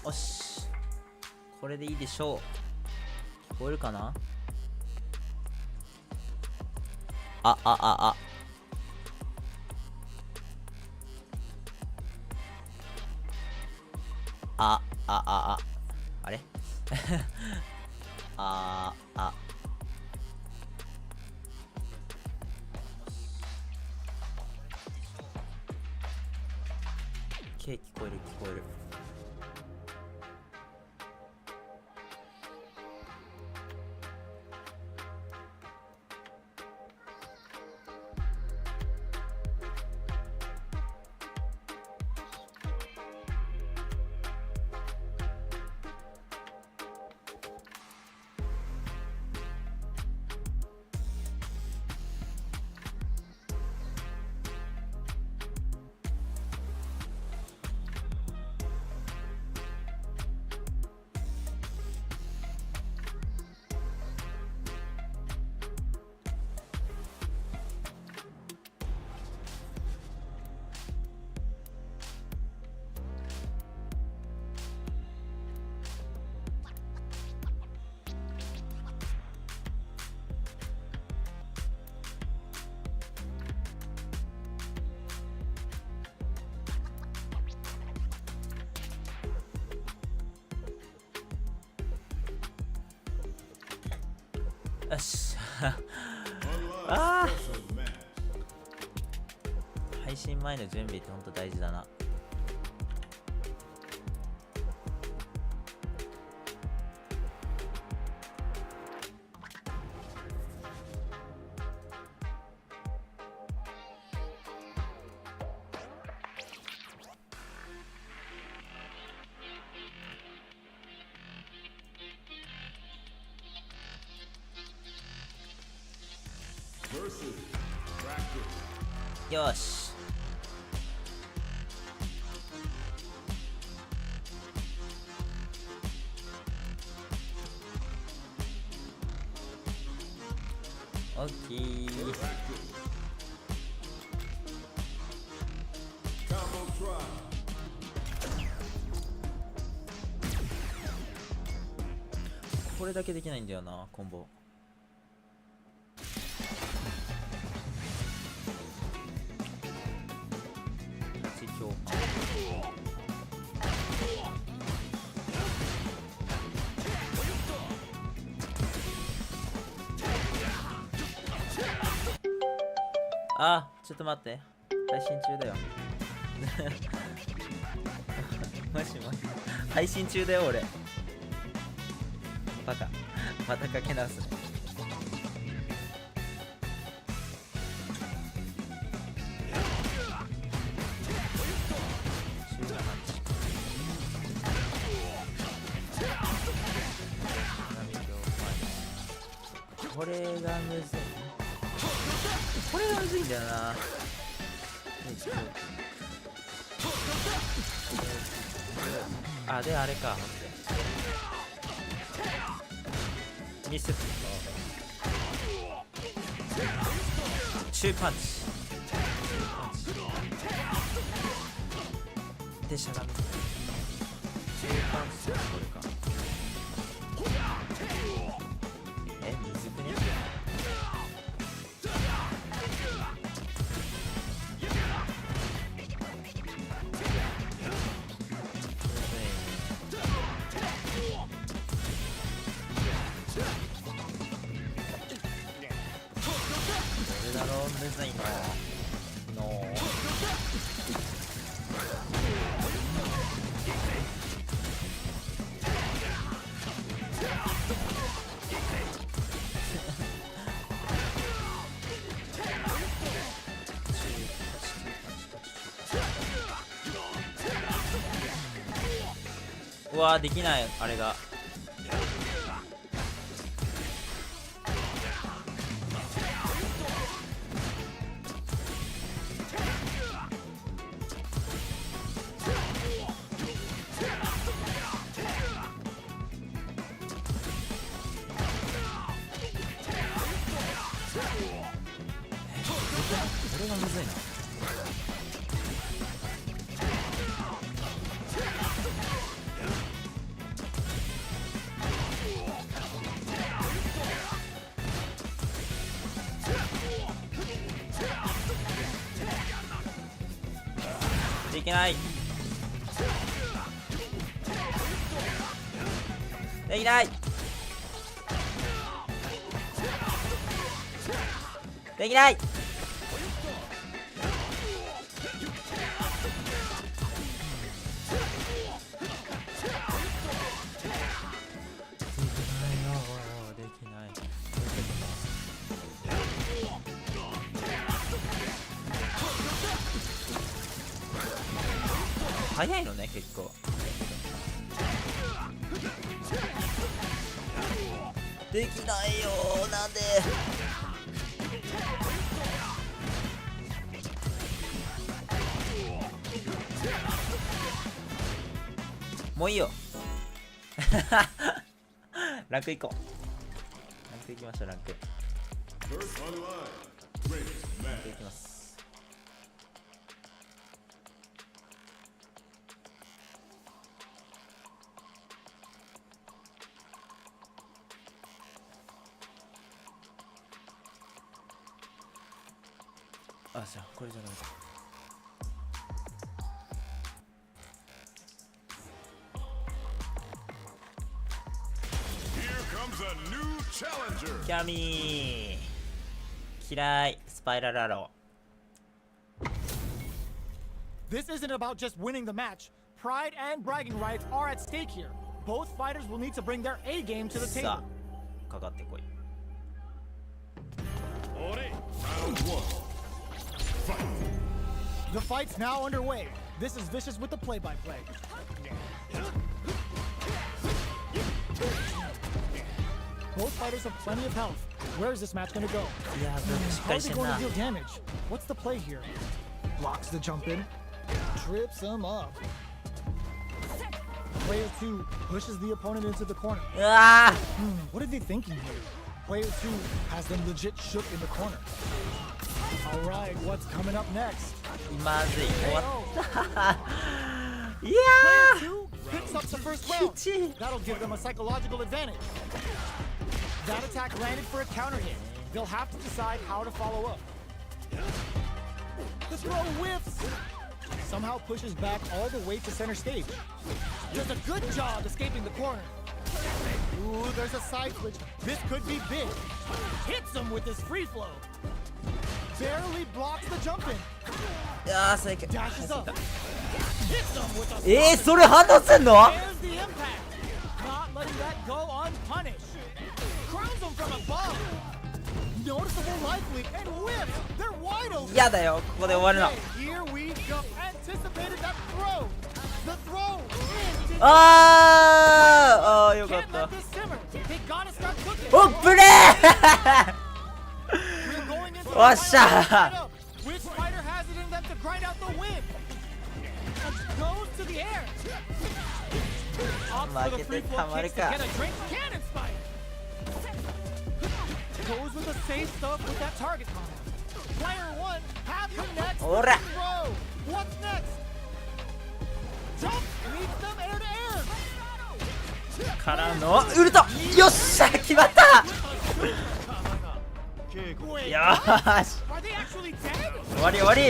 よし、これでいいでしょう。聞こえるかな。あああああれ聞こえる聞こえる。よしあー、配信前の準備ってほんと大事だな。よし、オッケー。これだけできないんだよな、コンボ。あ、ちょっと待って、配信中だよもしもし、配信中だよ俺。バカ、またかけ直すね。これがむずい、これがむずいんだよな。あ、であれか、待って、ミス中パンチでしゃがみ、中パンチ、これか。むずくね。どれだろう、むずいのうわー、できない、あれが。これがむずいな。いけない。できない。できない。早いのね結構。できないよー、なんで。もういいよ。ランク行こう。ランク行きましょう。ランク行きます。あ、じゃあこれじゃないか。キャミー嫌い。スパイラルアロー。 This isn't about just winning the match. Pride and bragging rights are at stake here. Both fighters will need to bring their A game to the table. さあかかってこい。 The fight's now underway. This is Vicious with the play-by-play. Both fighters have plenty of health. Where is this match going to go? How are they going to deal damage? What's the play here? Blocks the jump in. Trips him up. Player 2 pushes the opponent into the corner. What are they thinking here? Player 2 has them legit shook in the corner. Alright, what's coming up next? まずい。終わった。いやー。 Picks up the first round. That'll give them a psychological advantage. That attack landed for a counter hit. They'll have to decide how to follow up. The throw whiffs. Somehow pushes back all the way to center stage. Does a good job escaping the corner. Ooh, there's a side switch. This could be big. Hits him with his free flow. Barely blocks the jump in. いやー、最悪。 Dashes up. Hits him with a それ反応すんの？ There's the impact. Not letting that go unpunished. Crowns him from above. Noticeable life leak and whips. They're wide open. やだよ、ここで終わるの。 Here we go. Anticipated that throw. The throw. あー、よかっ Can't た。 let this simmer. They gotta start cooking. おっ、プレー。 We're going into the おっしゃ final setup. Which fighter has it in them to grind out the win? Goes to the air. Opts for the free flow kicks to get a drink. Cannon spike. Goes with the safe stuff with that target combo. Player 1 half connects. Ora. Throw. What's next? Jump leads them air to air. からのウルト。よっしゃ、決まった。 Wait, よーし。 are they actually dead? 終わり終わり。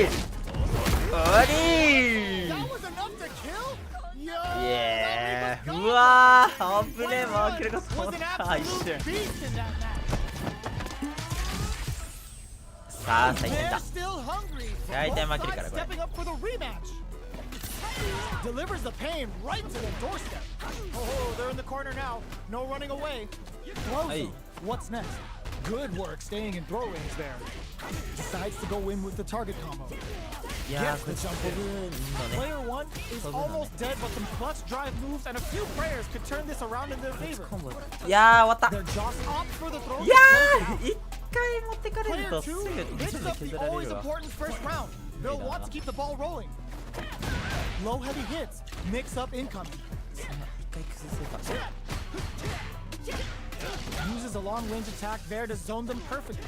終わり。 That was enough to kill? Yo, イエー。うわー、危ねえ、負けるかと思った一瞬。 beast in that match. さあ、最悪だ。 They're still hungry. 大体負けるからこれ。 Stepping up for the rematch. Delivers the pain right to the doorstep. Oh, they're in the corner now. No running away. Throws Hey. them. What's next? Good work staying in throw range there. Decides to go in with the target combo. いやー、これ飛ぶのね。 Player 1 is almost dead, but some clutch drive moves and a few prayers could turn this around in their favor. いやー、終わった。 Their Joss opts for the throw. いやー、一回持ってかれる Player とすぐ 2 picks up the 削られ always るわ。 important first round. They'll want to keep the ball rolling. Low heavy hits. Mix up incoming. 一回崩せば。 Uses a long range attack there to zone them perfectly.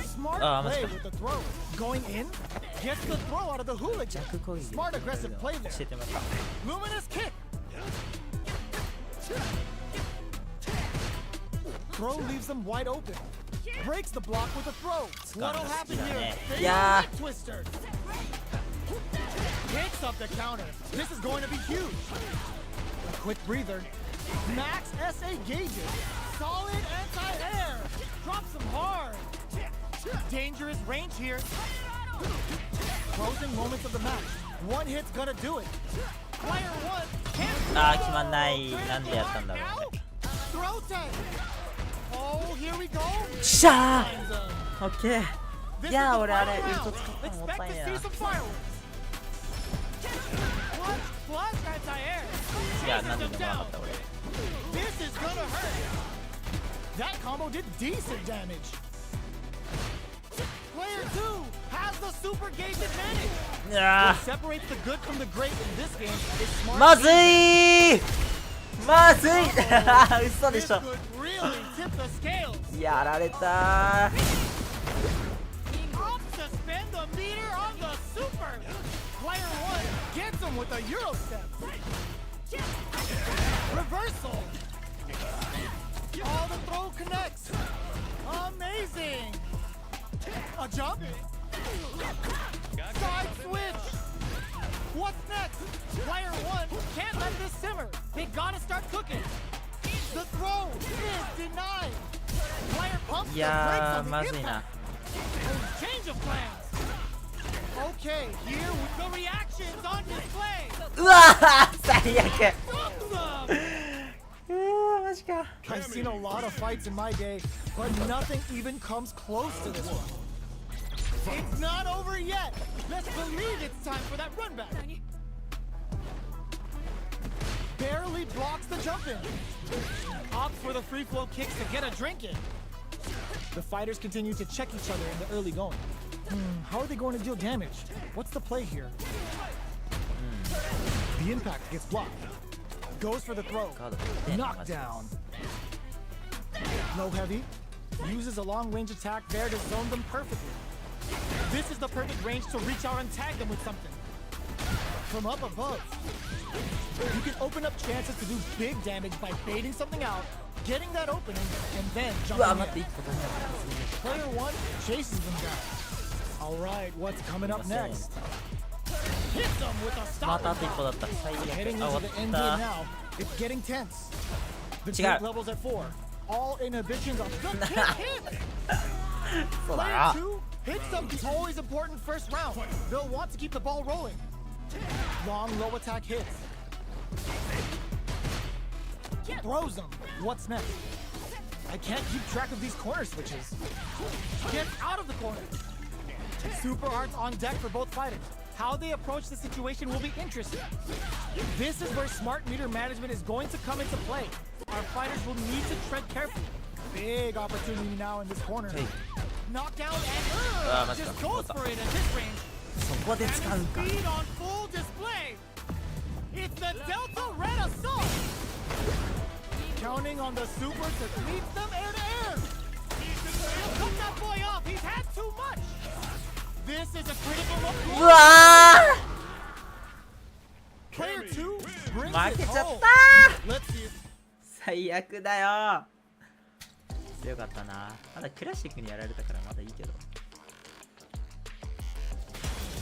Smart Ah, play mas- with the throw. Going in, gets the throw out of the hooligan. 逆攻撃。 Smart aggressive play 教 there. えてもらった。 Luminous kick. Throw leaves them wide open. Breaks the block with a throw. What'll happen here? They Yeah. neck twister. Picks up the counter. This is going to be huge. A quick breather. Max SA gauges. Solid anti-air. Drops him hard. Dangerous range here. Closing moments of the match. One hit's gonna do it. Player one can't. あー決まんない。なんでやったんだろうね。 Throw tag. Oh, here we go. しゃー。オッケー。いやー俺あれウルト使ったのもったいないな。いやなんででも分かった俺。 This is gonna hurt. That combo did decent damage. Player 2 has the super gauge advantage. いや What separates the good from the great in this game is smart. まずいまずい嘘で This しょ could really tip the scales. やられた Up suspend the meter on the super. Player 1 gets him with a Euro step. Reversal. All the throw connects. Amazing. A jump. Side switch. What's next? Player 1 can't let this simmer. They gotta start cooking. The throw is denied. Player pumps い the brakes や on ー the まずい impact. な Change of plans. Okay, here with the reactions on display. うわー最悪 Stop them. うわマジか I've seen a lot of fights in my day, but nothing even comes close to this one. It's not over yet. Let's believe it's time for that run back. Barely blocks the jump in. Opts for the free flow kicks to get a drink in. The fighters continue to check each other in the early going. How are they going to deal damage? What's the play here? The impact gets blocked. Goes for the throw. Knockdown. No heavy. Uses a long range attack there to zone them perfectly. This is the perfect range to reach out and tag them with something. From up above, you can open up chances to do big damage by baiting something out, getting that opening, and then うわ jumping 待って in. 一個足りなかった Player 1 chases them down. Alright, what's coming up next? Hits them with a ま stop. たあと一歩だった最 Heading 悪あ into 終 the わ end っ game た now. It's getting tense. The 違う group levels at 4. All inhibitions are the hit. そうだ Player な 2 hits them the always important first round. They'll want to keep the ball rolling. Long low attack hits. Throws them. What's next? I can't keep track of these corner switches. Gets out of the corner. Super arts on deck for both fighters. How they approach the situation will be interesting. This is where smart meter management is going to come into play. Our fighters will need to tread carefully. Big opportunity now in this corner. Hey. Knockdown Ah, and mas just tá. goes for it at this range. そこで And 使う his か speed on full display. It's the Delta Red Assault. Counting on the super to keep them air to air. He'll cut that boy off. He's had too much. This is a critical う moment. わ Player 2 brings ー負 it けちゃっ home. た Let's see if 最悪だよ強かったなまだクラシックにやられたからまだいいけど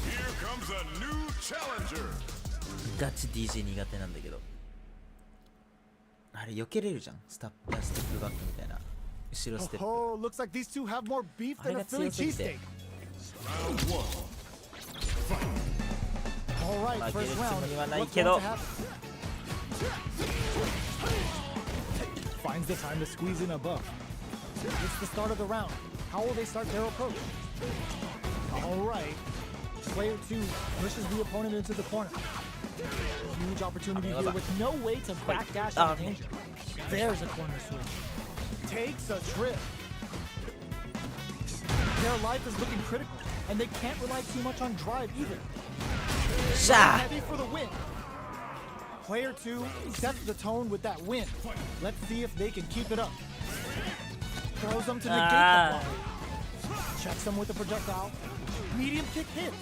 Here comes a new challenger. ガチ DJ 苦手なんだけどあれ避けれるじゃんステップバックみたいな後ろステップ Oh, looks like these two have more beef than a I got Philly seriously cheesesteak. Round one. All right, Like, first it's round. somebody like What's it going up. to happen? Finds the time to squeeze in a buff. It's the start of the round. How will they start their approach? All right. Player 2 pushes the opponent into the corner. Huge opportunity here with no way to backdash out of danger. There's a corner switch. Takes a trip. Their life is looking critical, and they can't rely too much on drive either. しゃ Heavy for the win. Player 2 sets the tone with that win. Let's see if they can keep it up. Throws them to negate the ball. Checks them with a projectile. Medium kick hits.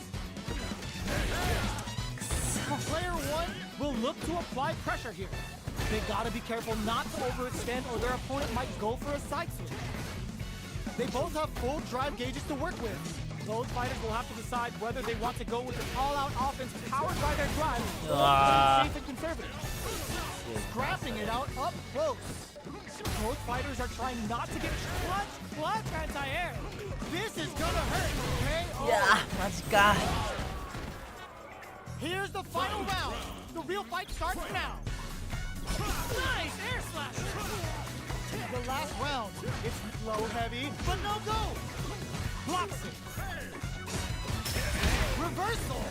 Player 1 will look to apply pressure here. They gotta be careful not to overextend or their opponent might go for a side switch. They both have full drive gauges to work with. Those fighters will have to decide whether they want to go with an all-out offense powered by their drive or Ah. safe and conservative. Scrapping it out up close. Both fighters are trying not to get clutch anti-air. This is gonna hurt. KO. いやーマジか。 Here's the final round. The real fight starts now. Nice air slash. The last round. It's low heavy, but no go. Blocks it. Reversal.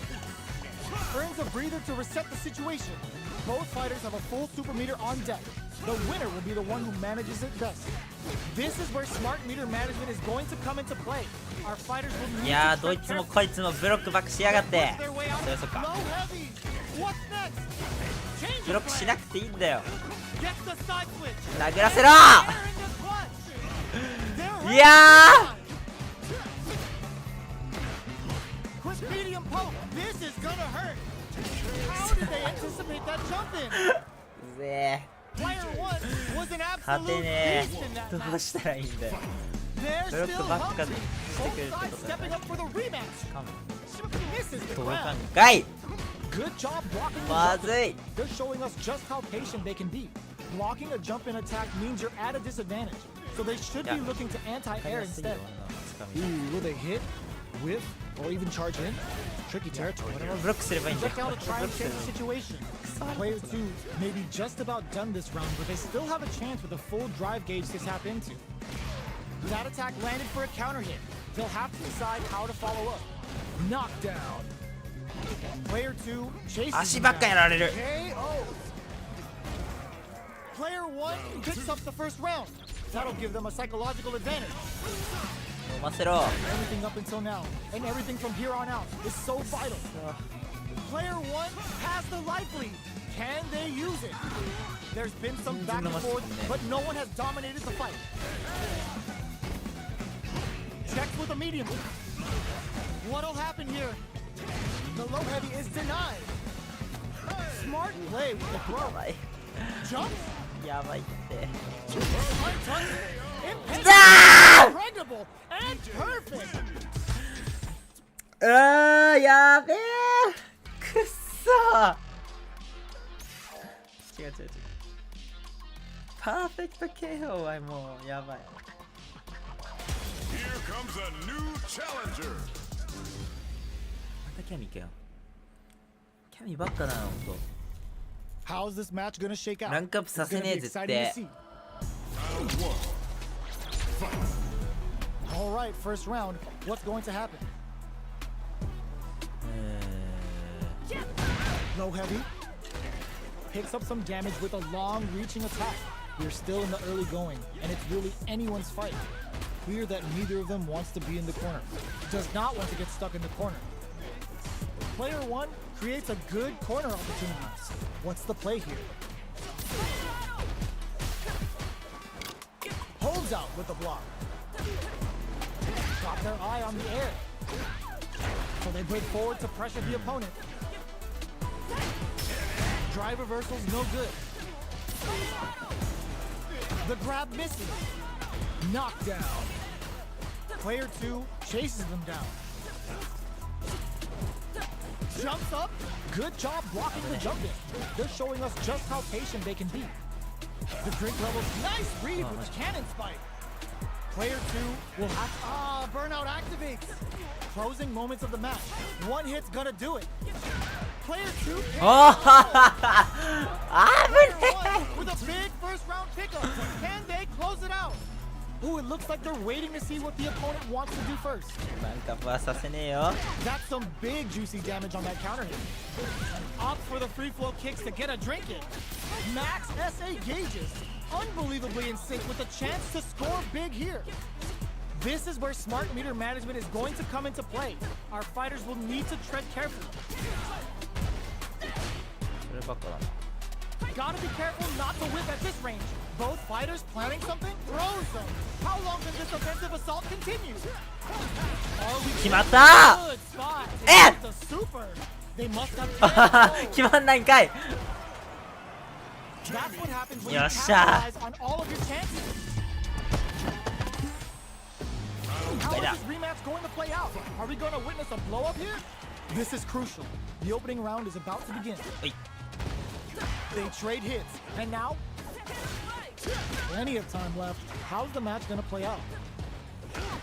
Earns a breather to reset the situation. Both fighters have a full super meter on deck. The winner will be the one who manages it best. This is where smart meter management is going to come into play. Our fighters will need いやー to どいつもこいつもブロックバックしやがって。 their way out. そりゃそっ Low か。 heavy. What's next? Change ブロック of し plan. なくていいんだよ。 Gets the side switch. 殴らせろ Air in the clutch. They're いや Quick medium poke. This is gonna hurt. How did they anticipate that jump in? ーぜ Player one was an ー勝て absolute ね beast in え that どう match. したらいいんだよ。 They're ブロッ still クばっか hungry. してくれる Both って sides ことだ stepping ね。 up for the rematch. かも Misses the 届か ground. んかい。 Good job blocking the ま jump. ずい。 They're showing us just how patient they can be. Blocking a jump in attack means you're at a disadvantage. So they should be Yeah. looking to わかり anti-air やすいよ instead. つかみ。 Ooh, will they hit, whiff, or even charge in? Tricky territory. 俺もブロックすればいいんだよ。 Just 俺 now も to ブ try ロッ and クすれ change ばい the い。 situation. Player 2 may be just about done this round, but they still have a chance with a full drive gauge to tap into. That attack landed for a counter hit. They'll have to decide how to follow up. Knockdown. Player 2 chases 足 him ばっか down. やられる。 KO. Player 1 picks up the first round. That'll give them a psychological advantage. 飲ませろ。 Everything up until now, and everything from here on out, is so vital. Player 1 has the life lead. Can they use it? There's been some back and forth, but no one has dominated the fight. Checks with a medium. What'll happen here? The low heavy is denied. Smart play with the や throw. ばい。 Jump. やばいって。 Untouched. Ah! Impregnable and perfect. やべえ。くっそー。違う。パーフェクト KO はもうやばい。 Here comes a new challenger. またキャミかよ。キャミばっかだな、ほんと。 How's this match gonna shake out? ランクアップさ It's せ gonna ね be えぜっ exciting to て。 see. All right, first round. What's going to happen? Low heavy picks up some damage with a long-reaching attack. We're still in the early going, and it's really anyone's fight. Clear that neither of them wants to be in the corner. Does not want to get stuck in the corner. Player 1 creates a good corner opportunity. What's the play here? Holds out with the block. Got their eye on the air. So they break forward to pressure the opponent. Drive reversal's no good. The grab misses. Knockdown. Player 2 chases them down. Jumps up. Good job blocking the jump in. They're showing us just how patient they can be. The drink level's nice read with the cannon spike. Player 2 will have burnout activates. Closing moments of the match. One hit's gonna do it. Player 2 with a big first round pickup. Can they close it out? Ooh, it looks like they're waiting to see what the opponent wants to do first. ランクアップはさせねえよ。 That's some big juicy damage on that counter hit. Opt for the free flow kicks to get a drink in. Max SA gauges. Unbelievably in sync with a chance to score big here. This is where smart meter management is going to come into play. Our fighters will need to tread carefully. そればっかだな。 Gotta be careful not to whip at this range. Both fighters planning something? Throws them. How long can this offensive assault continue? Are we 決まった good spot? Eh! It's a super. They must have 決まんないんかい。 That's what happens when you よっしゃ capitalize on all of your chances. How Right is up. this rematch going to play out? Are we going to witness a blow up here? This is crucial. The opening round is about to begin. Hey. They trade hits, and now plenty of time left. How's the match going to play out?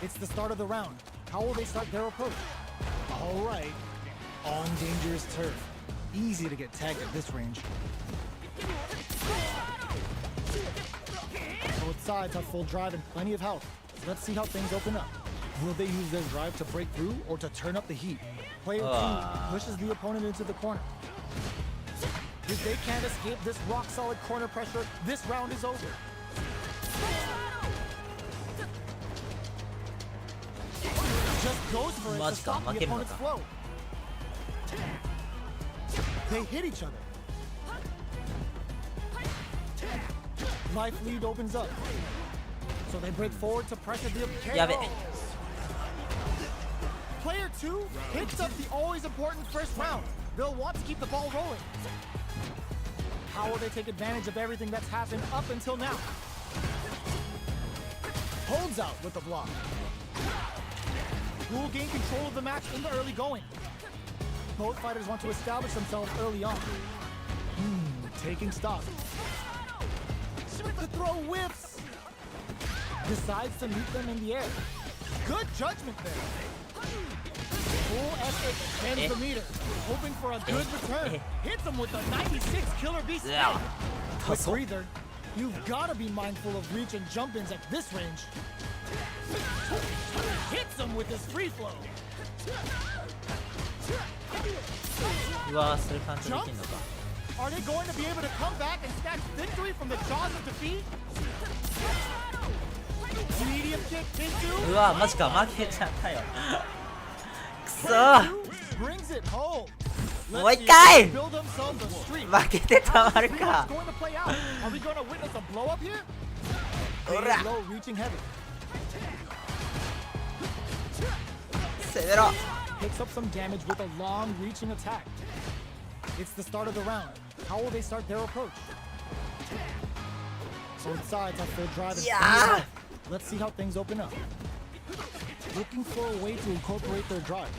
It's the start of the round. How will they start their approach? All right, on dangerous turf. Easy to get tagged at this range. Both sides have full drive and plenty of health. Let's see how things open up. Will they use their drive to break through or to turn up the heat? Player 2 pushes the opponent into the corner. If they can't escape this rock-solid corner pressure, this round is over. Just goes for it to stop the opponent's flow. They hit each other. Life lead opens up. So they break forward to pressure the KO. Player 2 picks up the always important first round. They'll want to keep the ball rolling. How will they take advantage of everything that's happened up until now? Holds out with the block. Who will gain control of the match in the early going? Both fighters want to establish themselves early on. Taking stock. The throw whips. Decides to meet them in the air. Good judgment there. Full S extends the meter, hoping for a good return. Hits him with a 96 killer beast. Quick breather. You've got to be mindful of reach and jump-ins at this range. Hits him with his free flow. Jumps? Are they going to be able to come back and snatch victory from the jaws of defeat? Medium kick into. うわマジか負けちゃったよくそー Brings it home. もう一回 Build themselves a streak. 負けてたまる How's か this going to play out? Are we going to witness a blow up here? ほら Low, reaching heavy. 攻めろ Picks up some damage with a long reaching attack. It's the start of the round. How will they start their approach? Both sides have full drive and Yeah. Let's see how things open up. Looking for a way to incorporate their drive.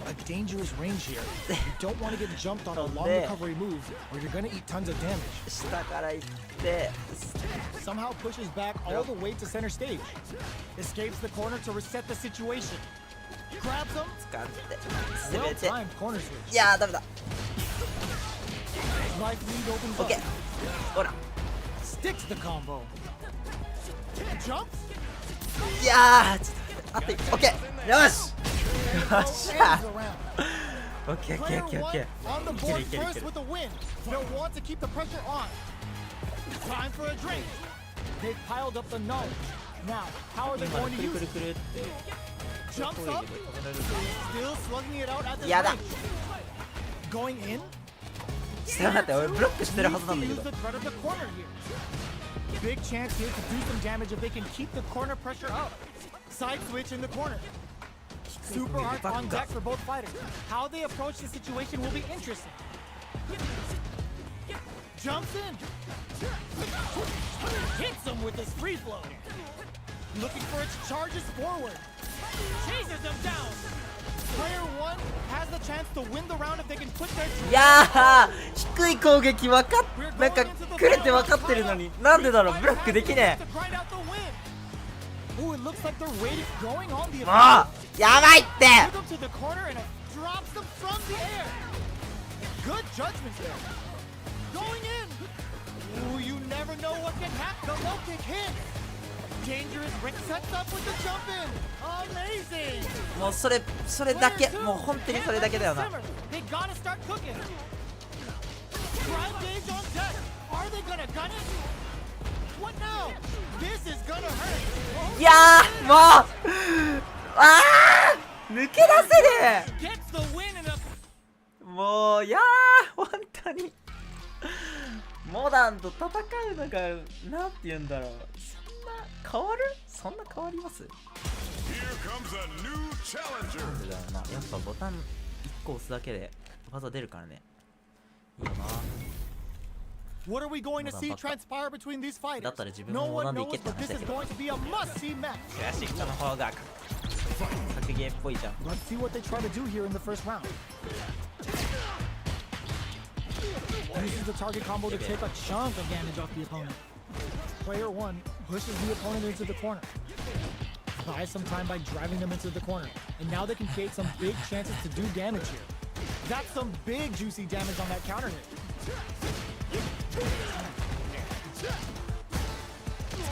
A dangerous range here. You don't want to get jumped on a long recovery move or you're going to eat tons of damage. 下から行って Somehow pushes back all the way to center stage. Escapes the corner to reset the situation. Grabs him. 使って攻めて Well-timed corner switch. いやーダメだ Life lead opens OK up. ほら Sticks the combo. Jumps. いやーちょっと待ってあと OK よしよっしゃ Ends around. OK Player OK OK one OK on the いける board いけるい first ける with a win. They'll want to keep the pressure on. Time for a drink. They've piled up the knowledge. Now, how are they 今 going く to る use くる it? くるって Jumps up. Still slugging it out at the やだ range. Going in. ちょっと待って俺ブロックしてるは Needs ずなん to だけ use ど the threat of the corner here. Big chance here to do some damage if they can keep the corner pressure up. Side switch in the corner. Super hard on deck for both fighters. How they approach the situation will be interesting. Jumps in. Hits him with his free flow. Looking for its charges forward. Chases them down. Player one has the chance to win the round if they can put their いやー低い攻撃分かっなんかくれて分かってるのになんでだろうブロックできね Ooh, it looks like they're waiting, going on the えもうやばいって Put them to the corner and it drops them from the air. Good judgment there. Going in. Ooh, you never know what can happen. The low kick hits. Dangerous ring sets up with the jump in. Amazing. もうそれだけもう本当にそれだけだよな They gotta start cooking. Drive gauge on deck. Are they gonna gun it? What now? This is gonna hurt. いやーもうあー抜け出せね Gets the win in a えもういやー本当にモダンと戦うのがなんて言うんだろうそんな変わるそんな変わります Here comes a new challenger. なんでだろうなやっぱボタン1個押すだけで技出るからねいいよな What are we going to see transpire between these fighters? だったら自分 No もモダ one ンでいけ knows, って but 話 this だ is けど going to be a must-see match. クラシックの方が格ゲーっぽいじゃん。 Let's see what they try to do here in the first round. Uses the target combo to take a chunk of damage off the opponent. Player 1 pushes the opponent into the corner. Buys some time by driving them into the corner. And now they can create some big chances to do damage here. That's some big juicy damage on that counter hit.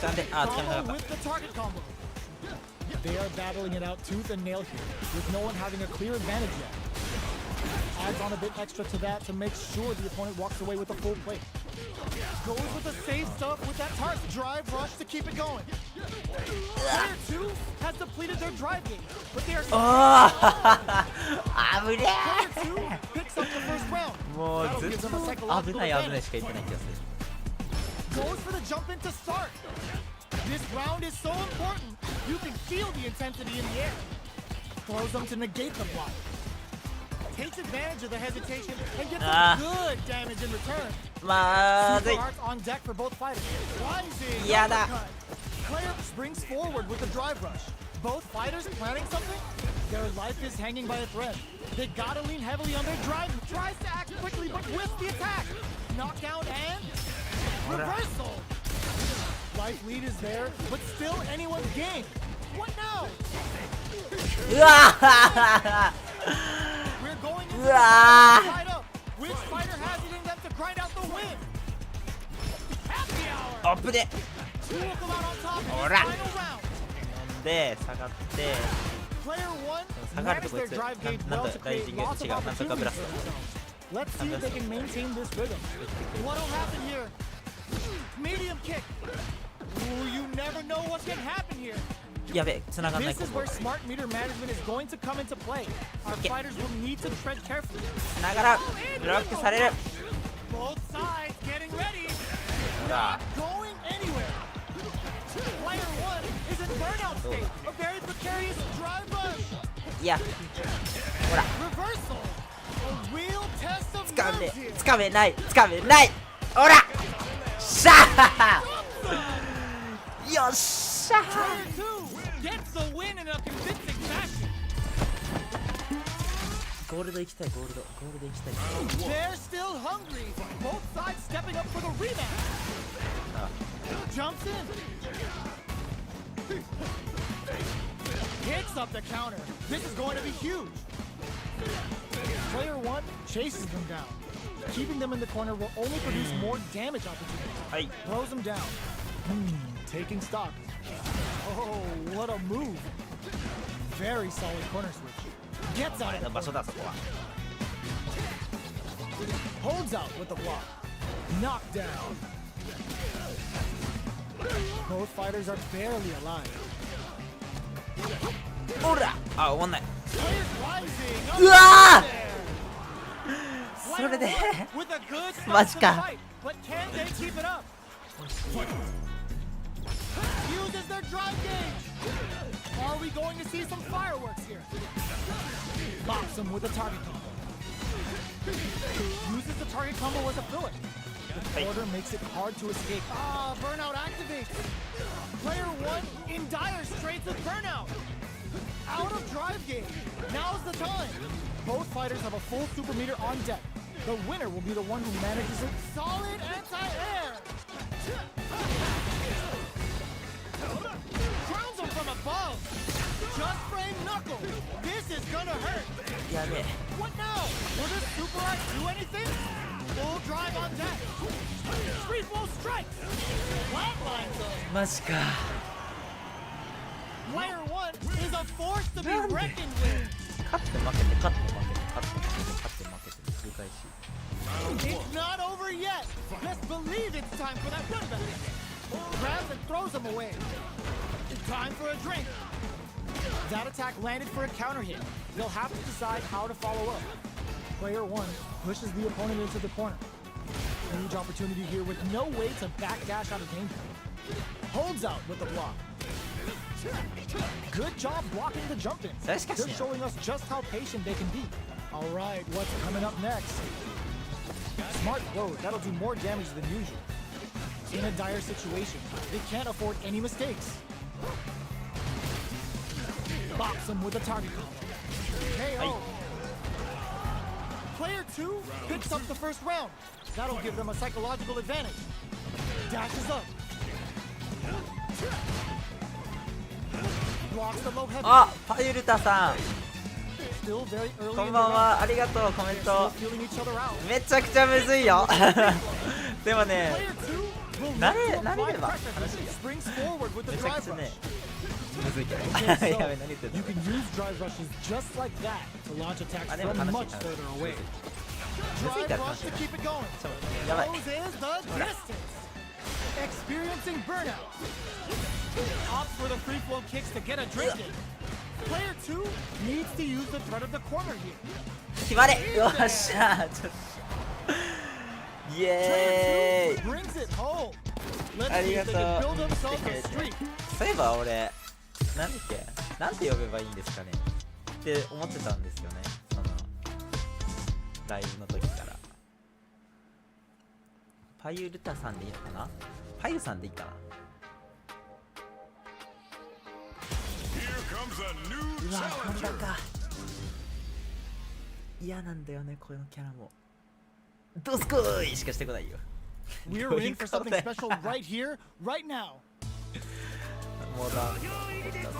掴んで、あ、掴めなか Combo っ with the target combo. They are battling it out tooth and nail here, with no one having a clear advantage yet. Adds on a bit extra to that to make sure the opponent walks away with a full plate. Goes with the safe stuff with that target drive rush to keep it going. Player 2 has depleted their drive game, but they are た。危ね Player 2 picks up the first round. え。もう That'll ず give っ them a と psychological 危ない危ない advantage. しか言ってない気がする。 Goes for the jump in to start. This round is so important. You can feel the intensity in the air. Throws them to negate the block. Takes advantage of the hesitation and gets some good damage in return. まず Super い。 hearts on deck for both fighters. Rising Yada. uppercut. Player springs forward with the drive rush. Both fighters planning something? Their life is hanging by a thread. They gotta lean heavily on their drive. Tries to act quickly, but whiffs the attack. Knockdown and reversal. Life lead is there, but still anyone's game. What now? うわ We're going into う the わ fight up. Which fighter has it in them to grind out the win? Happy あ hour. っぶね。 Two of them out on top in this Ora. final round. で、下がって、 Player 1下がると managed こい their つ。 drive gauge なん well だ to ライ create ジング違 lots う。 of なんとかブ opportunities ラ for ス themselves. Let's see if they can maintain this rhythm. What'll happen here? Medium kick. Ooh, you never know what can happen here. ト。やべ、繋がんない This こ is こ。 where smart meter management is going to come into play. Our Okay. fighters will need to tread carefully. ながらブロックされる。 Both sides getting ready. ほら。 Going anywhere. Player 1 is in burnout state. A very precarious drive rush. いや、ほら。 Reversal. A real test of 掴ん nerves で、 here. 掴めない、掴めない。ほら。しゃー。よっしゃー。 Player 2 gets the win in a convincing fashion. ゴールド行きたい、ゴールド行きたい。 They're still hungry. Both sides stepping up for the rebound. Jumps in. Hits up the counter. This is going to be huge. Player 1 chases them down. Keeping them in the corner will only produce more damage opportunities. はい。 Throws them down. Taking stock. Oh, what a move. Very solid corner switch. Gets お out 前 of の the 場所 corner. だ、そこは。 Holds out with the block. Knockdown. Both fighters are barely alive. ほら。あ、終わんない。 Players rising up うわ there. それで With a good start マジ to the か。 fight, but can they keep it up? Uses their drive gauge. Are we going to see some fireworks here? Bops him with a target combo. Uses the target combo as a filler. The quarter makes it hard to escape. Ah, burnout activates. Player 1 in dire straits with burnout. Out of drive gauge. Now's the time. Both fighters have a full super meter on deck. The winner will be the one who manages it. Solid anti-air. Grounds him from above. Just frame knuckle. This is gonna hurt. やべえ。 What now? Will this super art do anything? Full drive on deck. Street blow strikes. Flatlines though. マジか。 Player 1 is a force to be なんで reckoned with. 勝って負けて、勝って負けて、勝って負けて、勝って負けて、繰り返し。 It's not over yet. Just believe it's time for that run back. Grabs and throws him away. It's time for a drink. That attack landed for a counter hit. They'll have to decide how to follow up. Player 1 pushes the opponent into the corner. Huge opportunity here with no way to backdash out of danger. Holds out with the block. Good job blocking the jump in. それしかし They're ね showing us just how patient they can be. All right, what's coming up next? Smart throws, that'll do more damage than usual. In a dire situation, they can't afford any mistakes. bops him with a target combo. KO. Player 2 picks up the first round. That'll give them a psychological advantage. Dashes up. Blocks the low heavy. あ、パユルタさん Still very early こ in ん the ばん round. は、ありがとうコメン Still ト feeling each other out. めちゃくちゃむずいよでもね Player 2 will 慣 look れ to 慣れ apply れば pressure 楽しいよ springs forward with the めちゃ drive くちゃ rush. ねむずいけど Okay, や so べ何言ってん you の can use drive rushes just like that to launch attacks あでも from 楽しい much 楽しい further away. むずい Drive から rush 楽しい to keep it going. やばい Close is the distance. Experiencing burnout. Opts for the free flow kicks to get a drink in. Player 2 needs to use the threat of the corner here. 決まれよっしゃちょっとイエ Player ーイ 2 brings it home. Let's あ see り if が they と can う build themselves a streak. そういえば俺なんだっけなんて呼べばいいんですかねって思ってたんですよねそのライブの時からパユルタさんでいいのかなパユさんでいいかな Here comes a new うわこん challenger. だか嫌なんだよねこのキャラもどすこーいしかしてこないよ We're in for something special right here, right now. もうだ最悪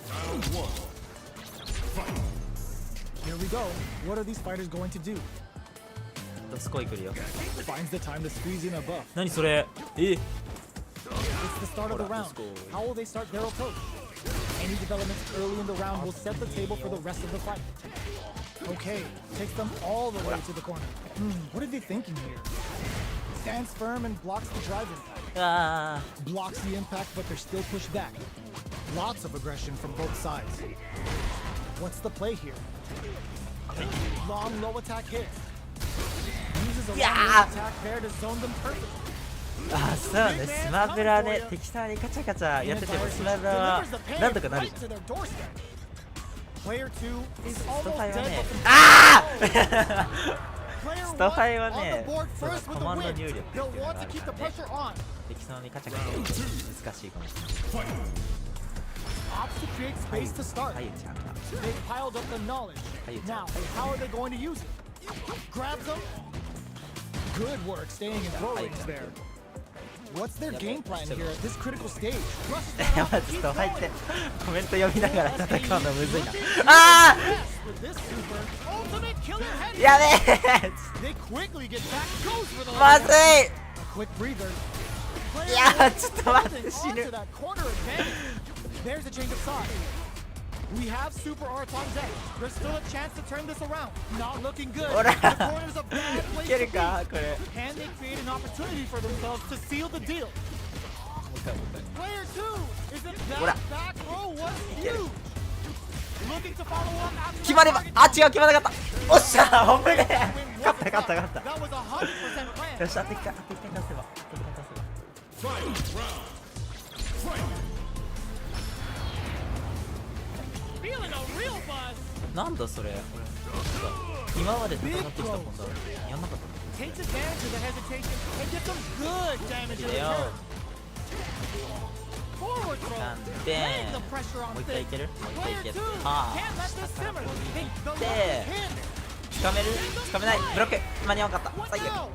Round 1. Here we go. What are these fighters going to do? どすこい来るよ Finds the time to squeeze in a buff. 何それえ It's the start of the Hold on, round. let's go. How will they start their approach? Any developments early in the round will set the table for the rest of the fight. Okay, takes them all the way to the corner. What are they thinking here? Stands firm and blocks the drive impact. あ Blocks the impact, but they're still pushed back. Lots of aggression from both sides. What's the play here? Long low attack hits. Uses a long Yeah. low attack pair to zone them perfectly. あそうねスマブラね適当にカチャカチャやっててもスマブラはなんとかなる Right to their doorstep. Player 2 is スト almost ファイは dead ね but あ Player ストファイは 1 on ね the board その first コ with マン the ド win. 入力っていう They'll のが want あ to る keep か the らね pressure on. 適当にカチャカチャやると難しいかもしれない Opts to create space to start. パユちゃんが They've piled up the knowledge. Now, how are they going to use it? Grabs them. Good work staying in throw range there. What's their game plan here at this critical stage? Rushes that や off ばい and ちょっ keeps と入っ going. てコメント読みながら戦うのむずいな Looking あ yes with this super ultimate killer head. ーやべえ They quickly get back. Goes for the まずい A quick breather. Player いや one ちょっと待って holding 死 onto ぬ that corner advantage. There's a change of side. We have super arts on deck. There's still a chance to turn this around. Not looking good. The ほら corner's a bad い place け to る be. かこれ Can they create an opportunity for themselves to seal the deal? Player 2 isn't Ora. that back row was huge. Looking to follow up after 決まれば that あ違う決まらなかったおっしゃ危ねえ win 勝っ was た a 勝った cut. 勝った That was 100% planned. よしあと1回出せばあと1回出せば Fight round. Fight. Feeling a real buzz. なんだそれ今まで戦ってきた本だやんなかった Takes advantage of the hesitation and gets some good damage in のいいよ return. Forward throw. なん Laying で the pressure も on う一回い Finn. けるもう一回い Player け 2 るあ can't let あ this 下から simmer. ここに Take the 行っ left て hand. つかめるつかめないブロック間に合わなかった What 最悪 now?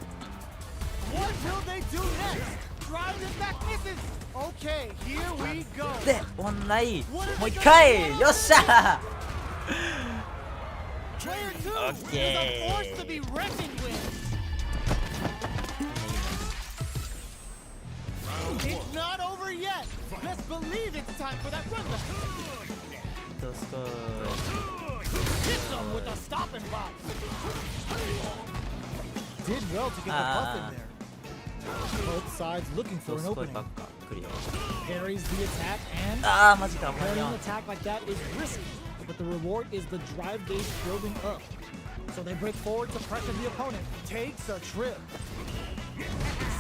What will they do next? Drive it back misses. Okay, here we go. で終わんないもう一回よっしゃ Player 2 Okay. is a force to be reckoned with. It's not over yet. Let's believe it's time for that run back. どうすこ Hits him with a stopping block. Did well to get the buff in there. Both sides looking ど for う an すこい opening. ばっか来るよ Parries the attack and ああマジか間に合 parrying わ an ん attack like that is risky, but the reward is the drive gauge building up. So they break forward to pressure the opponent. Takes a trip.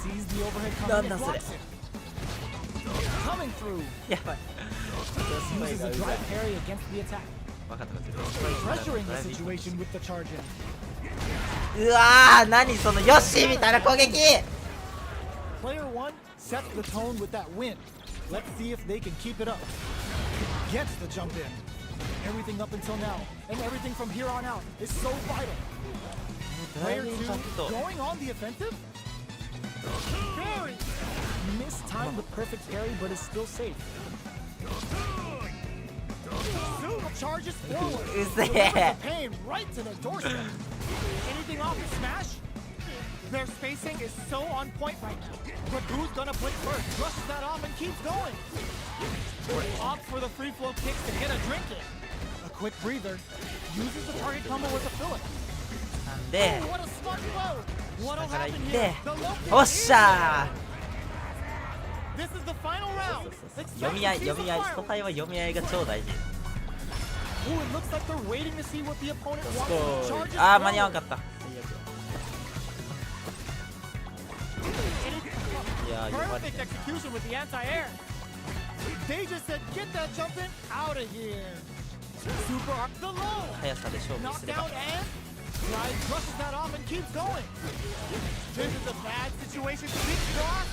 Sees the overhead coming and blocks it. Coming through. やばいどうすこい Uses が a うざい drive parry against the attack. 分かった分かった Pressuring the situation with the charge in. うわー何そのヨッシーみたいな攻撃 Player 1 sets the tone with that win. Let's see if they can keep it up. Gets the jump in. Everything up until now, and everything from here on out is so vital. だい Player ぶイン 2 パクト going on the offensive. Parry. Mistimed the perfect parry, but is still safe. Super charges forward. うせ Delivers え the pain right to the doorstep. Anything off the smash? Their spacing is so on point right now. But who's gonna blink first? Brushes that off and keeps going. Opts for the free flow kicks to get a drink in. A quick breather. Uses the target combo as a filler. なんで What a smart blow. What'll 下から行 happen っ here? て The low kick おっしゃ This is the final ー round. 読み合い読み合いストイは読み合いが超大事 Ooh, it looks like they're waiting to see what the opponent wants. そう Charges あー間に合わ forward. んかったいやー読まれ Perfect て execution with the anti-air. They just said, get that jumping out of here. Super arc the low. 速さで勝負すれ Knockdown ば and Drive brushes that off and keeps going. This is a bad situation to beat.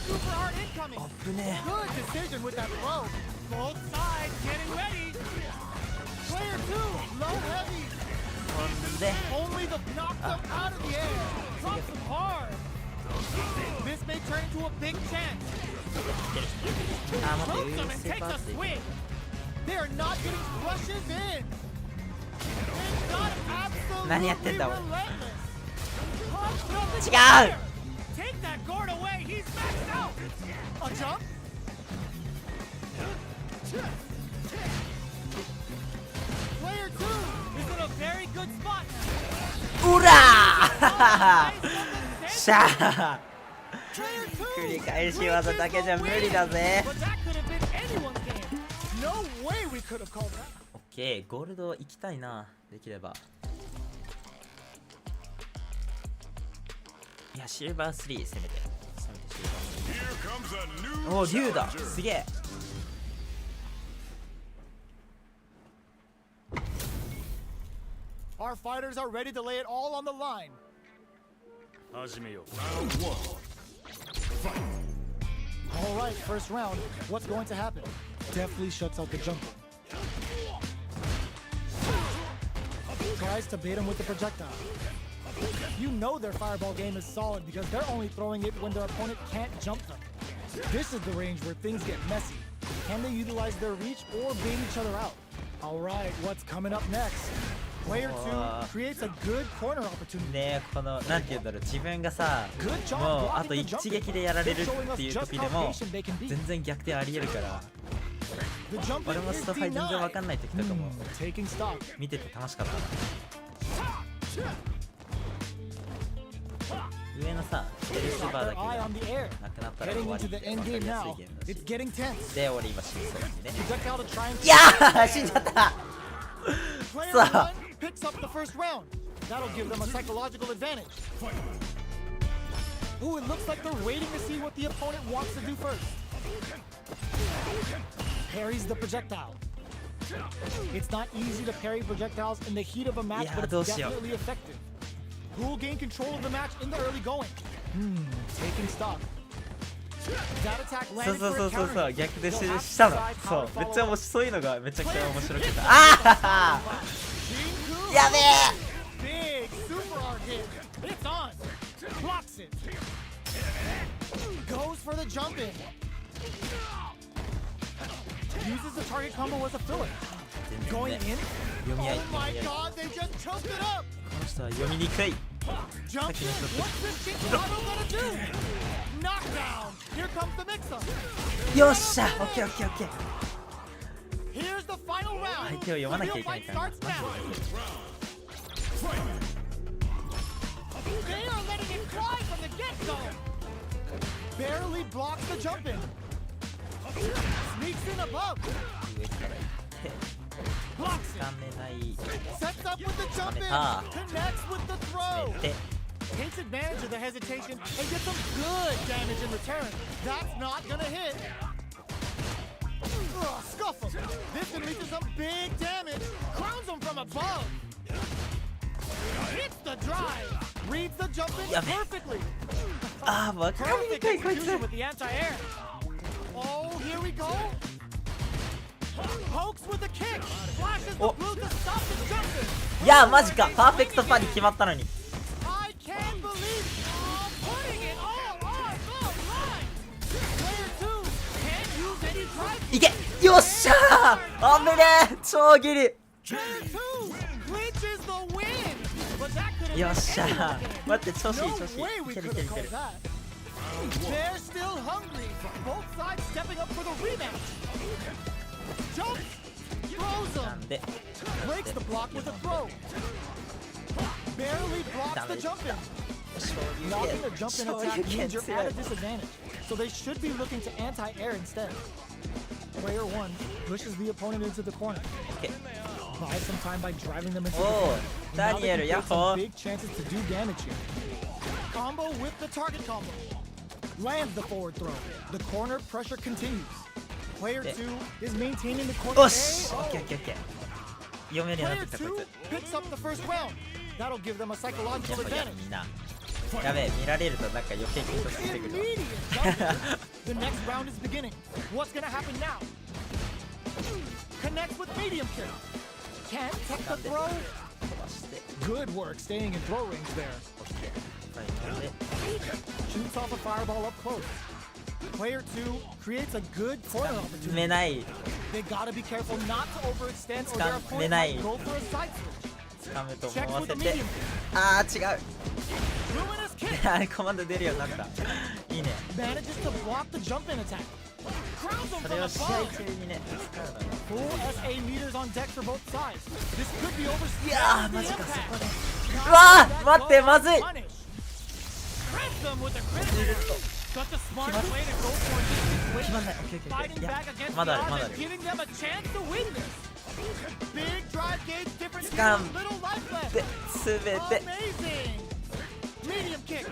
Super hard incoming. 危ね Good decision with that throw. Both sides getting ready. Player 2, low heavy. ほんで Only the knock them out of the air. Drops them hard. This may turn into a big chance. あー待って Throws ウ them ー and セー takes バー a って swing. They are not getting brushes in. They got absolutely 何やってんだ俺 relentless. Pump nothing 違う fire. Take that gourd away. He's maxed out. A jump. Player 2 is in a very good spot now. うらーしゃー Player 2繰り返し技だけじゃ無理だぜ But that could have been anyone's game. No way we could have called that. オッケーゴールド行きたいなできればいやシルバー3攻めてシルバー Here comes a new 3お竜だ challenger. すげえ Our fighters are ready to lay it all on the line. Round one. All right, first round. What's going to happen? Deftly shuts out the jumper. Tries to bait him with the projectile. You know their fireball game is solid because they're only throwing it when their opponent can't jump them. This is the range where things get messy. Can they utilize their reach or bait each other out? All right, what's coming up next? Player 2 creates a good corner opportunity. ねえこのなんて言うんだろう自分がさ Good job もうあ blocking と the 一 jumper. 撃でやられる Showing っていう us just 時 how でも patient they can be. 全然逆転ありえるから The jump 俺も is ストファイ全然わ denied. かんない時とかも Taking stock. 見てて楽しかったな上のさレシーバーだ Their け eye が on the air. なくなったら終 Getting わり into the って end 分か game りやす now. いゲームだ It's し getting tense. で俺今死にそうなんでね Projectile to try and いやー死んじゃった Player さあ 1 picks up the first round. That'll give them a psychological advantage. Ooh, it looks like they're waiting to see what the opponent wants to do first. Parries the projectile. It's not easy to parry projectiles in the heat of a match, Yeah, but it's どうしよう。 definitely effective. Who will gain control of the match in the early going? Taking stock. That attack そう landed そう for そ a うそうそう counter. 逆で They'll have to したの decide そ how う to めっ follow ちゃ up. 面白いそういうのがめちゃくちゃ面白くて Player あー やべえ Big super hard hit. It's on. Blocks it. Goes for the jump in. Uses the target combo as a filler. 全然 Going ね in. 読み合い Oh 読み my 合いこ god, they just choked it up. の人は読みにくい Jump in. What's this Chicago gonna do? Knockdown. Here comes the mix-up. よっしゃオッケーオッケーオッケー Here's the final round. 相手を読まなきゃ The い real けない fight から starts now. They are letting it fly from the get-go. Barely blocks the jump in. Sneaks in above. 上から行って Blocks つ it. かめない Sets up with the jump in. Ah. Connects with the 詰 throw. めて Takes advantage of the hesitation and gets some good damage in return. That's not gonna hit. Ugh, scuff him. This can lead to some big damage. Crowns him from above. Hits the drive. Reads the jump in やべえ perfectly. あーわかりに Perfect くいこいつ execution with the anti-air. Oh, here we go. Pokes with a kick. Flashes the Oh. blue to stop the jumper. いやマジかパーフェクトパリ決まったのに I can't believe putting it all on the line. Player 2 can't use any drive. いけよっしゃーあんべねー超ギリ Player 2 clinches the win. But that could have よっしゃ been ー anything. 待って調子いい No 調子いい way we いける could いける have いけ called る that. They're still hungry. Both sides stepping up for the rematch. Jump. Throws な him. んで Breaks the block with a throw. Barely blocks the jump in. Blocking a jump in 昇 attack 竜拳 means you're 強 at い a disadvantage. So they should be looking to anti-air instead. Player 1 pushes the opponent into the corner. オッケー Buys some time by driving them into the お corner. お And ダ now ニ they エ can ルヤッ create ホ some ー big chances to do damage here. Combo with the target combo. Lands the forward throw. The corner pressure continues. Player 2 is maintaining the corner. よしオッケーオッケーオッケー読めるようにな Player ってきたこい 2 picks up the first round. That'll give them a つや psychological っぱや advantage. みんなやべえ見られるとなんか余計緊張してくるわ Immediate jump. The next round is beginning. What's gonna happen now? Connects with medium kick. Can't take the throw. 飛ばして Good work staying in throw range there. オッケーはいなんで Shoots off a fireball up close. Player 2 creates a good corner 進め opportunity. ない They gotta be careful not to overextend or their 掴め opponent ない might go for a side switch. 掴むと Check 思わ with せ the て medium kick. あー違う Luminous kick. あれコマンド出るようになったいいね Manages to block the jump in attack. Crowns him そ from れを試合 above. 中にね使うのよ Full SA meters on deck for both sides. This could be over. いやーマジかそこで Now うわ that ー待って goal まずい is punished. Crits them with a crit. Such a smart way to go for a 決ま distance ん win. ないオッケーオッケーオッ Fighting ケーいや back against ま the だある odds まだあ and る giving them a chance to win this. Big drive gauge difference. here Scam. with little life left. で全て Amazing. Medium kick.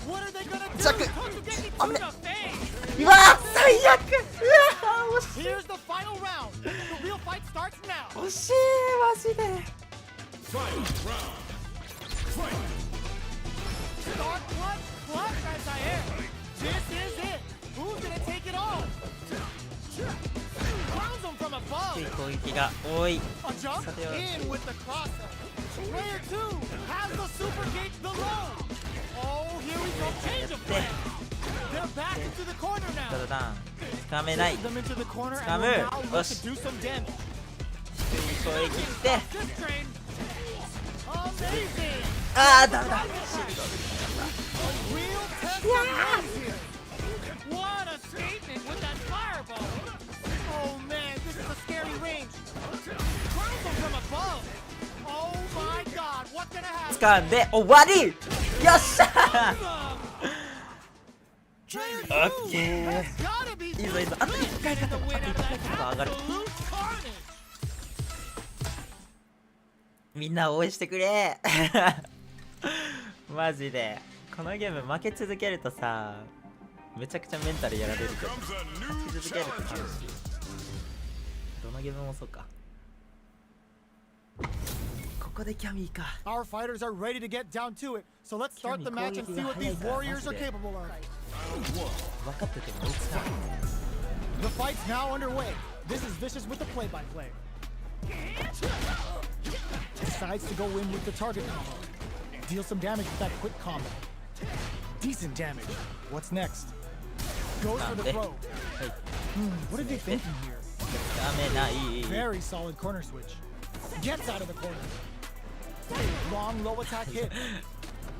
What are they gonna do? ジャック Totsuki 危 to ね the face. うわー最悪うわー惜しい Here's the final round. The real fight starts now. 惜しいマジで Final round. Fight. Start clutch anti-air. This is it. Who's gonna take it all? Crowns him from above. 低い攻撃が多い A jump さては in with the crosser. Player 2 has the super gate below. Oh, here we go. Change of plan. They're back into the corner ダ now. ダダン掴めない Push them into the corner and Scammer. will now look Push. to do some damage. 攻撃って This train. Amazing. あーダメだ A real test of wins here. What a statement with that fireball. Oh man, this is a scary range. Crowns him from above. Oh my god, what's gonna happen? 掴んで終わりよっしゃPlayer ーオッケ 2 has ー gotta be いいぞいいぞあと1回勝てば the あと win 1 at 回 that 勝てば上がる absolute carnage. みんな応援してくれマジでこのゲーム負け続けるとさめちゃくちゃメンタルやられるけど Comes a 勝 new ち続けると楽し challenger. いどのゲームもそうかここでキャミーか Our fighters are ready to get down to it, so let's start the match and see what these warriors are capable of. 分かってても追いつかない The fight's now underway. This is Vicious with the play-by-play. Decides to go in with the target combo. Deal some damage with that quick combo. Decent damage. What's next? Goes for the throw. はい What are they thinking here? ダメない Very solid corner switch. Gets out of the corner. Long low attack hit.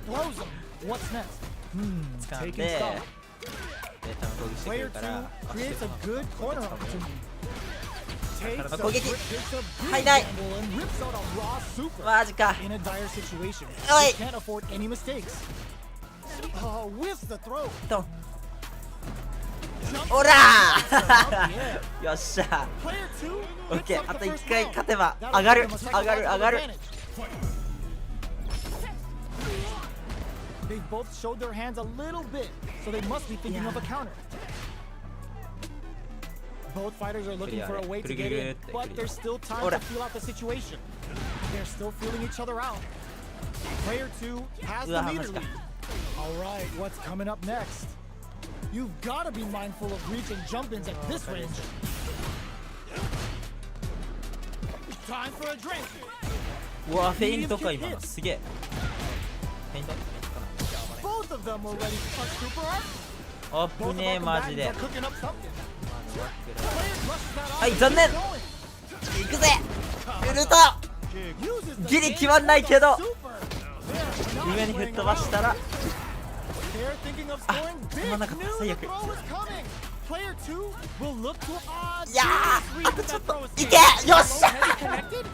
Throws him. What's next? 掴ん Taking で stock. で多分攻撃してく Player るから 2 creates a good corner opportunity. Takes a 攻撃 takes a big 入んない gamble and rips out a raw super. マジか In a dire situation, Oi. he can't afford any mistakes. Whiffs the throw. ドン Jumps オラ up the air. ーよっしゃ Player 2オッ picks ケー up あ the と first 1回 round. 勝てば That'll 上が give る them a 上がる psychological 上がる advantage. They both showed their hands a little bit, so they must be thinking of a counter. Both fighters are looking for a way to get in, but there's still time to feel out the situation. They're still feeling each other out. Player 2 has the meter lead. All right, what's coming up next? You've got to be mindful of reach and jump-ins at this range. Time for a drink. うわフェイントか今のすげえフェイント Both of them were ready to punch super hard. あ Both ぶ of ねえ our マジ combatants で are cooking up something. Players rushes that off はい and 残念 keeps going. いくぜウルト Uses the ギリ game 決まんないけど super. They are not 上に吹っ playing 飛ばしたら around. They're thinking of scoring big. 今なんか New 最悪 throw is coming. Player 2 will look toいやー read あと that ちょっと throw is いけ coming. よっしゃ Heavy connected.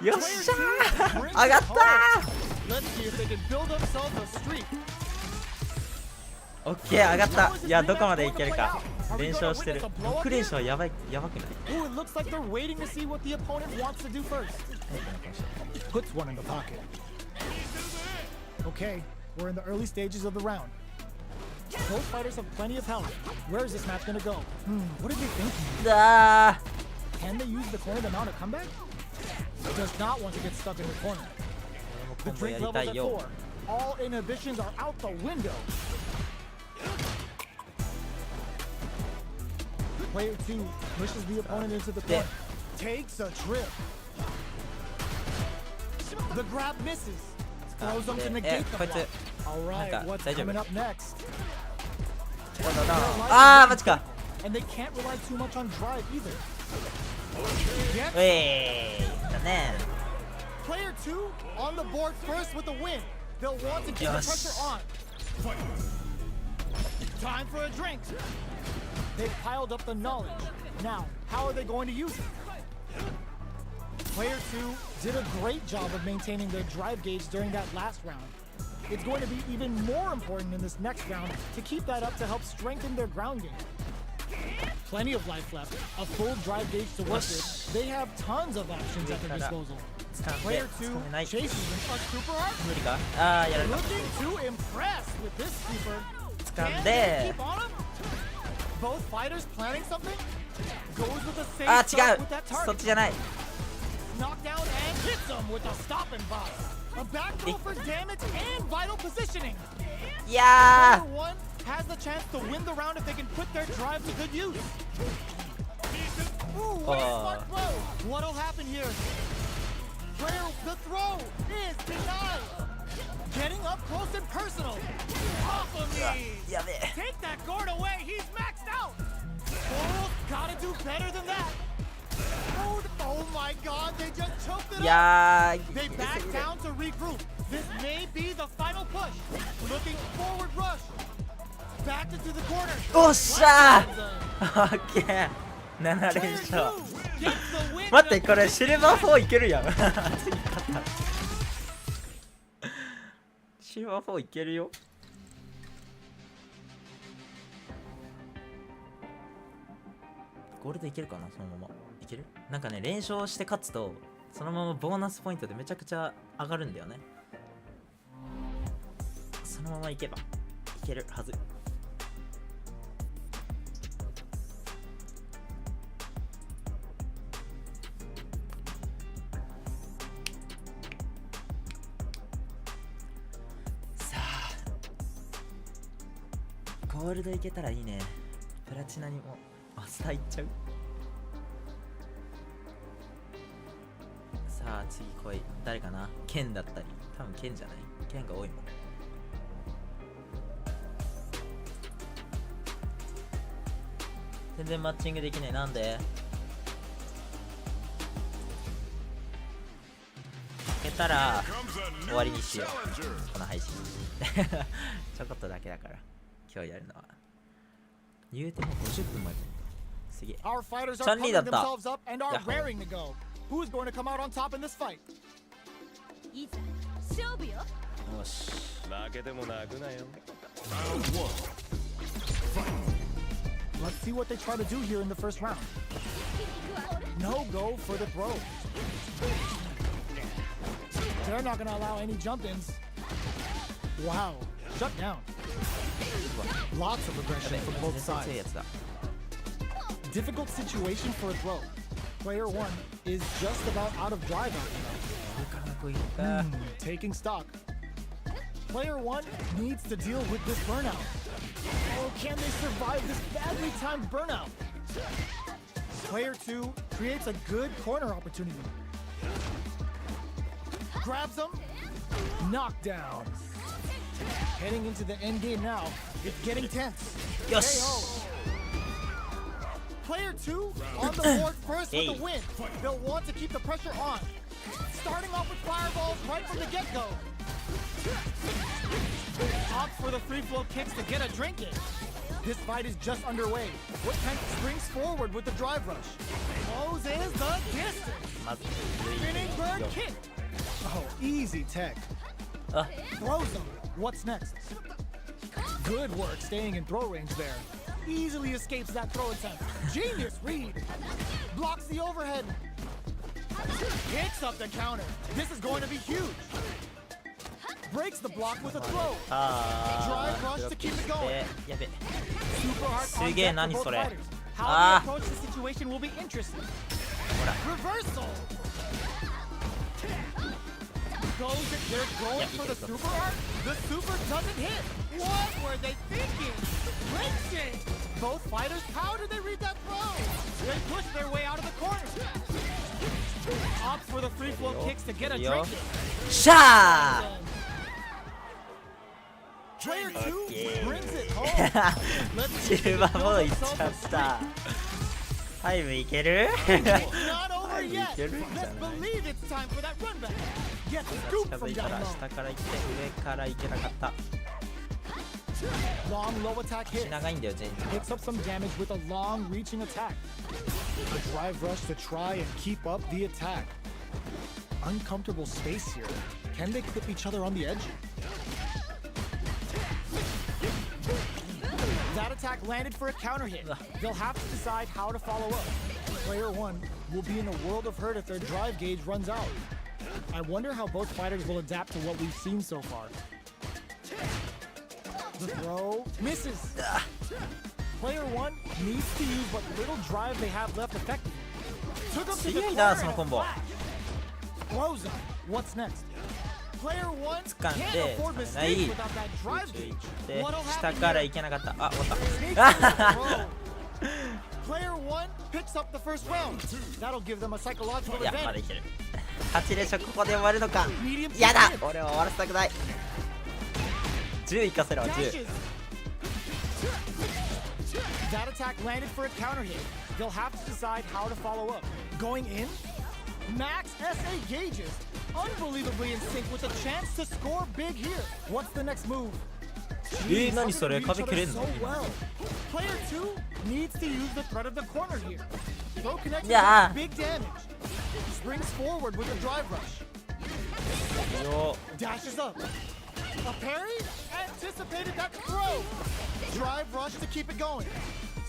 よっしゃ Player 2 brings ー上がっ it た home. Let's see if they can build themselves a streak. オッケー上がったいやどこまでいけるか連勝してる6連勝やばくない Ooh, it looks like they're waiting to see what the opponent wants to do first. Puts one in the pocket. Okay, we're in the early stages of the round. Both fighters have plenty of health. Where is this match gonna go? What are they thinking? だ Can they use the corner to mount a comeback? Does not want to get stuck in the corner. コ The ンボや drink り level's た at いよ 4. All inhibitions are out the window. Player 2 pushes the opponent into the corner. Takes a trip. The grab misses. Throws them to negate the こい block. つ Alright, なんか what's 大丈夫 coming up next? あーマジか And they can't rely too much on drive either. ウェーイだね Player 2 on the board first with a win. They'll want to keep the Yes. pressure on. Time for a drink. They've piled up the knowledge. Now, how are they going to use it? Player 2 did a great job of maintaining their drive gauge during that last round. It's going to be even more important in this next round to keep that up to help strengthen their ground game. Plenty of life left, a full drive gauge to work with. They have tons of options at their disposal. 掴んで Player 掴 2 めない chases and touch super hard. 無理かあーやられた Looking to impress with this super. 掴ん Can で they keep on him? Both fighters planning something? Goes with a safe あー start 違 with that うそっ target. ちじゃない Knockdown and hits him with a stop and box. A back throw for damage and vital positioning. いや Player 1 has the chance to win the round if they can put their drive to good use. Ooh, what a smart throw. What'll happen here? Player, the throw is denied. Getting up close and personal. Off of me. ーやべえ Take that guard away. He's maxed out. Oh, gotta do better than that. Oh my God, they just choked it い up. や They back down to regroup. This may be the final push. Looking forward rush. Back into the corner. おっしゃ Player ーオッケー7連 2 勝 gets the win. 待ってこれシルバー4いけるやん次勝ったシルバー4いけるよゴールドいけるかなそのままいけるなんかね連勝して勝つとそのままボーナスポイントでめちゃくちゃ上がるんだよねそのままいけばいけるはずさあゴールドいけたらいいねプラチナにもマスターいっちゃうさあ次来い誰かなケンだったり多分ケンじゃないケンが多いもん全然マッチングできないなんで負けたら Comes a 終わり new にしよ challenger. うこの配信ちょこっとだけだから今日やるのは言うても50分前すげえ Our fighters are チャンリー covering だった themselves up and are Yahoo. raring to go. Who's going to come out on top in this fight? いざ勝負よよし負けても泣くなよ。 Let's see what they try to do here in the first round. No go for the throw. They're not going to allow any jump-ins. Wow, shut down. Lots of aggression from both 全然強いや sides. つだ Difficult situation for a throw. Player 1 is just about out of drive out なかなかいっ now. た Taking stock. Player 1 needs to deal with this burnout. Oh, can they survive this badly timed burnout? Player 2 creates a good corner opportunity. Grabs him. Knockdown. Heading into the end game now. It's getting tense. Yes. KO. Player 2 on the board first with the win. They'll want to keep the pressure on. Starting off with fireballs right from the get-go. Opts for the free flow kicks to get a drink in. This fight is just underway. What kind springs forward with the drive rush? Closes the distance. Spinning bird kick. Oh, easy tech. Throws him. What's next? Good work staying in throw range there. Easily escapes that throw attempt. Genius read. Blocks the overhead. Picks up the counter. This is going to be huge. Breaks the block with a throw. Drive rush to keep it going. Super hard on deck for both fighters. How they approach the situation will be interesting. Reversal. They're going for the super hard. The super doesn't hit. What were they thinking? Breaks it. Both fighters, how did they read that throw? They push their way out of the corner. Opts for the free flow kicks to get a drink in. Sha! Player 2 brings it home. シルバーモードいっちゃった。タイムいける？ Not over い yet. けるんじゃ Let's ない？ believe it's time for that run back. Get 近 scooped づ from いた down ら low. 下から行って上から行けなかった。 Long low attack hit. 長いんだよ、全員。 Picks up some damage with a long reaching attack. A drive rush to try and keep up the attack. Uncomfortable space here. Can they clip each other on the edge? That attack landed for a counter hit. They'll have to decide how to follow up. Player 1 will be in a world of hurt if their drive gauge runs out. I wonder how both fighters will adapt to what we've seen so far. The throw misses. Player 1 needs to use what little drive they have left effectively. Took him to the 強い corner な、そ in の a コンボ。 flash. Throws him. What's next? Player 1 掴ん can't で、 afford 掴めない。 mistakes without that 空 drive 中行 gauge. って、 What'll 下 happen から here? 行けなかった。あ、終わっ Sneaks た。 in the throw. Player 1 picks up the first round. That'll give them a psychological いや、まだい advantage. ける。8連勝ここで終わるのか。 Medium やだ kick 俺は終わらせたくない。10いかせろ、10。 dashes. That attack landed for a counter hit. They'll have to decide how to follow up. Going in? Max SA gauges. Unbelievably in sync with a chance to score big here. What's the next move? 何それ How 壁 did 蹴 they れ read ん each の other so well? Player 2 needs to use the threat of the corner here. Throw connects Yeah. with big damage. Springs forward with a drive rush. よ Dashes up. A parry? Anticipated that throw. Drive rush to keep it going.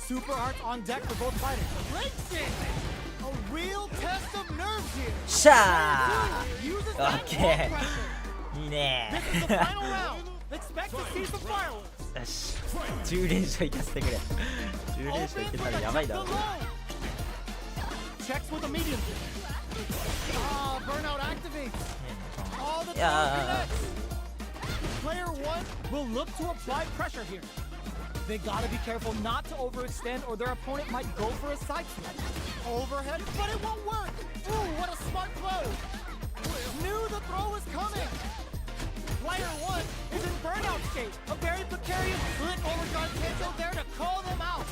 Super arts on deck for both fighters. Breaks it. A real test of nerves here. しゃ Uses ー that OK wall pressure. いいね This is the final round. Expect to see some fireworks. よし10連勝いかせてくれ10連勝いけたらやばいだろ Checks with a medium kick. Ah, burnout activates. All the throw Yeah. connects. Player 1 will look to apply pressure here. They gotta be careful not to overextend or their opponent might go for a side flip. Overhead, but it won't work. Ooh, what a smart throw. Knew the throw was coming. Player 1 is in burnout state. A very precarious split overguard Kento there to call them out.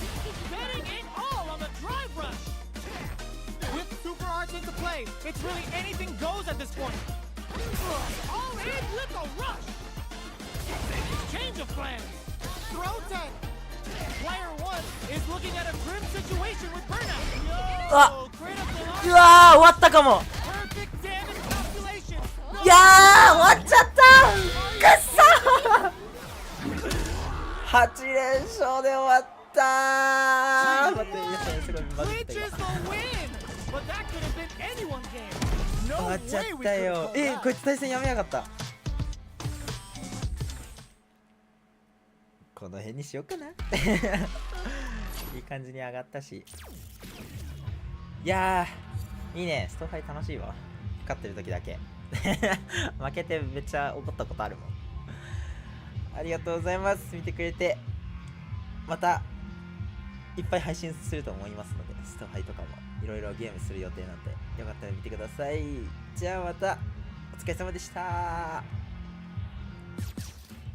Betting it all on the drive rush. With super arts into play, it's really anything goes at this point. All in with the rush. Change of plans. Throw tech. Player 1 is looking at a grim situation with burnout. Yo, critical うわー終わったかも perfect damage calculation. いやー終わっちゃったくっそー8連勝で終わったー待っていやすごいバズって Clinches た the win. But that could have been anyone's game. 今 No 終わっちゃ way っ we た could よ have called こい that. つ対戦やめやがったこの辺にしようかないい感じに上がったしいやーいいねストーファイ楽しいわ勝ってる時だけ負けてめっちゃ怒ったことあるもんありがとうございます見てくれてまたいっぱい配信すると思いますので、ストハイとかもいろいろゲームする予定なんで、よかったら見てください。じゃあまた、お疲れ様でした。